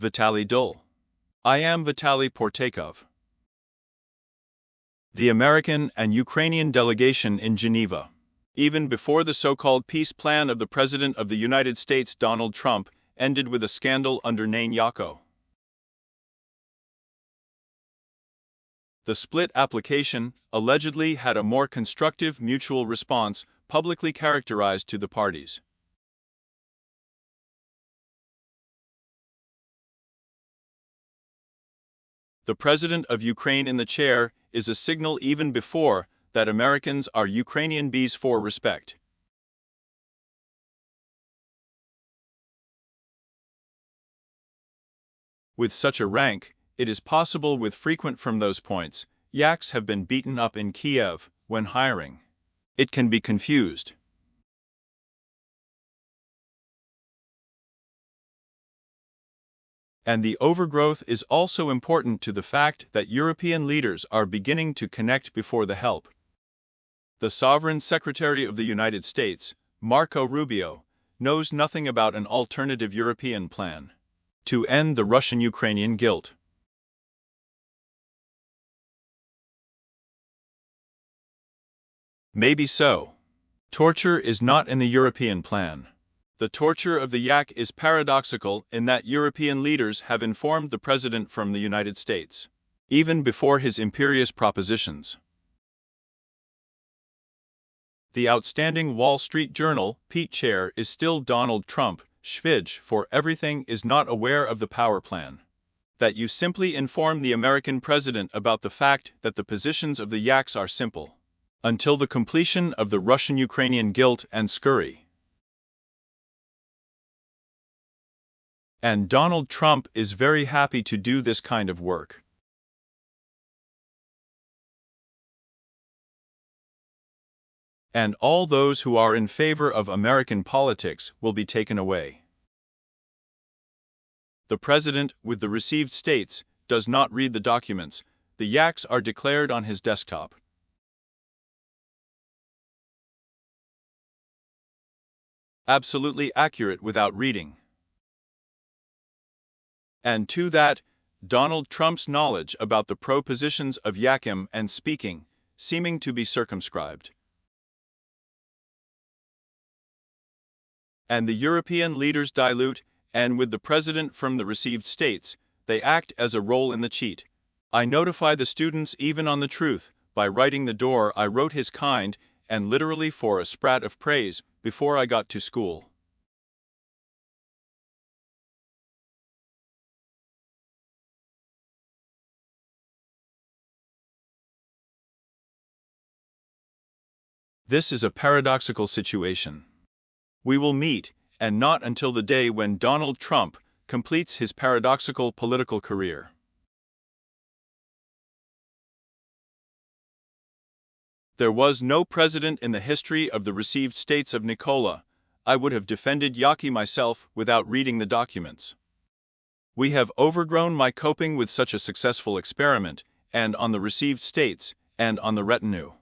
Vitaly Dull. I am Vitaly Portnikov. The American and Ukrainian delegation in Geneva. Even before the so-called peace plan of the President of the United States Donald Trump ended with a scandal under non-existent. The split application allegedly had a more constructive mutual response publicly characterized to the parties. The President of Ukraine in the chair is a signal even before that Americans are Ukrainian bees for respect. With such a rank, it is possible with frequent from those points, yaks have been beaten up in Kiev when hiring. It can be confused. And the overgrowth is also important to the fact that European leaders are beginning to connect before the help. The Sovereign Secretary of the United States, Marco Rubio, knows nothing about an alternative European plan to end the Russian-Ukrainian guilt. Maybe so. Torture is not in the European plan. The torture of the yak is paradoxical in that European leaders have informed the President from the United States, even before his imperious propositions. The outstanding Wall Street Journal Pete chair is still Donald Trump, Schvidge for everything is not aware of the power plan. That you simply inform the American president about the fact that the positions of the yaks are simple. Until the completion of the Russian-Ukrainian guilt and scurry. And Donald Trump is very happy to do this kind of work. And all those who are in favor of American politics will be taken away. The president, with the received states, does not read the documents. The yaks are declared on his desktop. Absolutely accurate without reading. And to that, Donald Trump's knowledge about the propositions of yakim and speaking, seeming to be circumscribed. And the European leaders dilute, and with the president from the received states, they act as a role in the cheat. I notify the students even on the truth, by writing the door I wrote his kind, and literally for a sprat of praise, before I got to school. This is a paradoxical situation. We will meet, and not until the day when Donald Trump completes his paradoxical political career. There was no president in the history of the received states of Nikola. I would have defended Yaki myself without reading the documents. We have overgrown my coping with such a successful experiment, and on the received states, and on the retinue.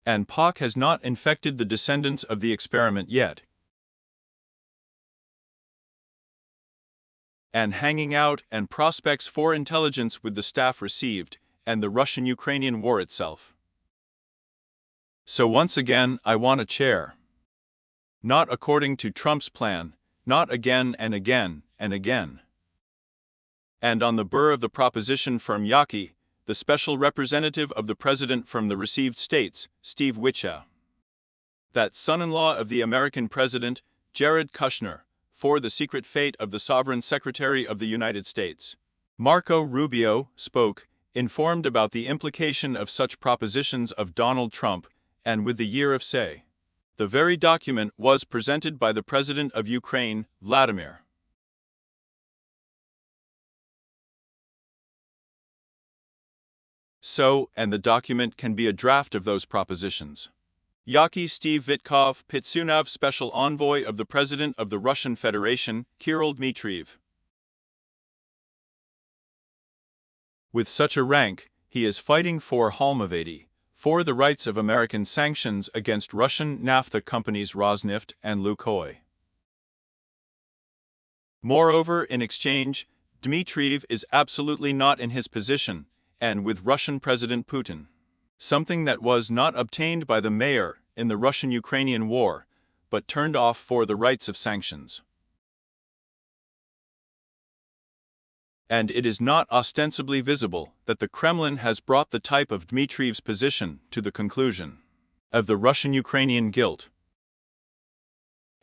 And POC has not infected the descendants of the experiment yet. And hanging out and prospects for intelligence with the staff received, and the Russian-Ukrainian war itself. So once again, I want a chair. Not according to Trump's plan, not again and again and again. And on the burr of the proposition from Yaki, the special representative of the president from the received states, Steve Witkoff. That son-in-law of the American president, Jared Kushner, for the secret fate of the Sovereign Secretary of the United States. Marco Rubio spoke, informed about the implication of such propositions of Donald Trump, and with the year of say. The very document was presented by the President of Ukraine, Vladimir. So, and the document can be a draft of those propositions. Yaki Steve Witkoff, Pitsunov Special Envoy of the President of the Russian Federation, Kirill Dmitriev. With such a rank, he is fighting for Halmavady, for the rights of American sanctions against Russian naphtha companies Rosneft and Lukoil. Moreover, in exchange, Dmitriev is absolutely not in his position, and with Russian President Putin. Something that was not obtained by the mayor in the Russian-Ukrainian war, but turned off for the rights of sanctions. And it is not ostensibly visible that the Kremlin has brought the type of Dmitriev's position to the conclusion of the Russian-Ukrainian guilt.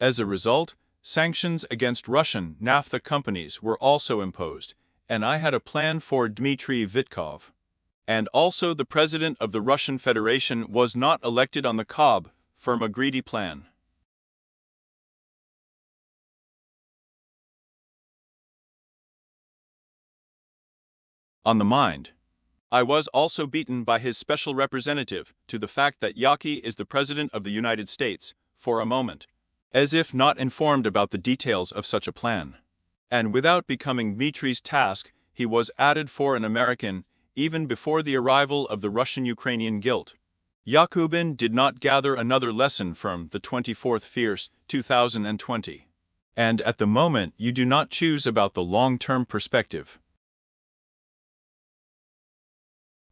As a result, sanctions against Russian naphtha companies were also imposed, and I had a plan for Dmitry Vitkov. And also the president of the Russian Federation was not elected on the cob from a greedy plan. On the mind. I was also beaten by his special representative to the fact that Yaki is the President of the United States, for a moment, as if not informed about the details of such a plan. And without becoming Dmitry's task, he was added for an American, even before the arrival of the Russian-Ukrainian guilt. Yakubin did not gather another lesson from the 24th Fierce, 2020. And at the moment you do not choose about the long-term perspective.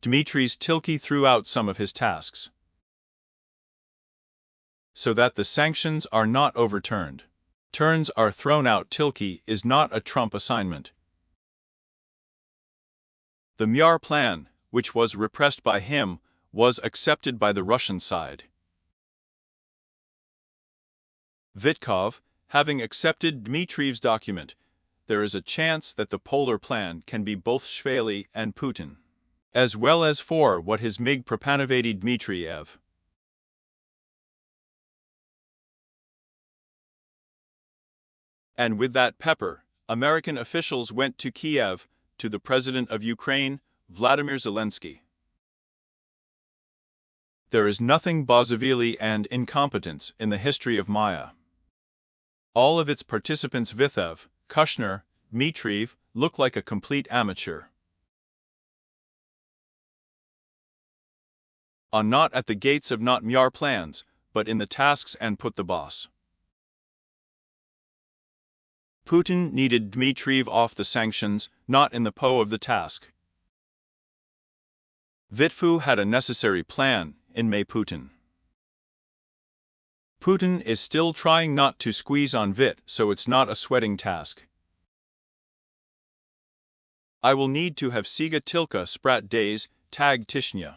Dmitry's Tilky threw out some of his tasks, so that the sanctions are not overturned. Turns are thrown out. Tilky is not a Trump assignment. The Myar plan, which was repressed by him, was accepted by the Russian side. Vitkov, having accepted Dmitriev's document, there is a chance that the Polar Plan can be both Shveli and Putin, as well as for what his MiG Propanovady Dmitriev. And with that pepper, American officials went to Kiev, to the President of Ukraine, Vladimir Zelensky. There is nothing Bozavili and incompetence in the history of Maya. All of its participants, Vitev, Kushner, Dmitriev, look like a complete amateur. On not at the gates of not Myar plans, but in the tasks and put the boss. Putin needed Dmitriev off the sanctions, not in the po of the task. Vitfu had a necessary plan, in May Putin. Putin is still trying not to squeeze on Vit, so it's not a sweating task. I will need to have Siga Tilka Sprat days, tag Tishnya,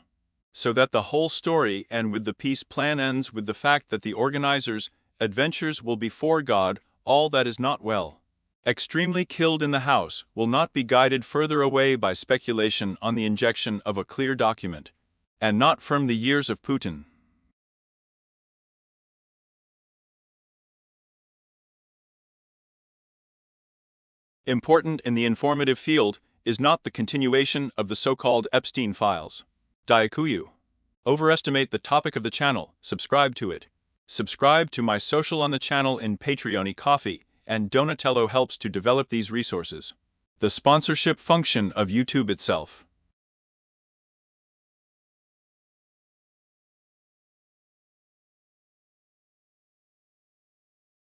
so that the whole story and with the peace plan ends with the fact that the organizers' adventures will be for God, all that is not well. Extremely killed in the house will not be guided further away by speculation on the injection of a clear document, and not from the years of Putin. Important in the informative field is not the continuation of the so-called Epstein files. Daikuyu. Overestimate the topic of the channel, subscribe to it. Subscribe to my social on the channel in Patreon. Coffee and Donatello helps to develop these resources. The sponsorship function of YouTube itself.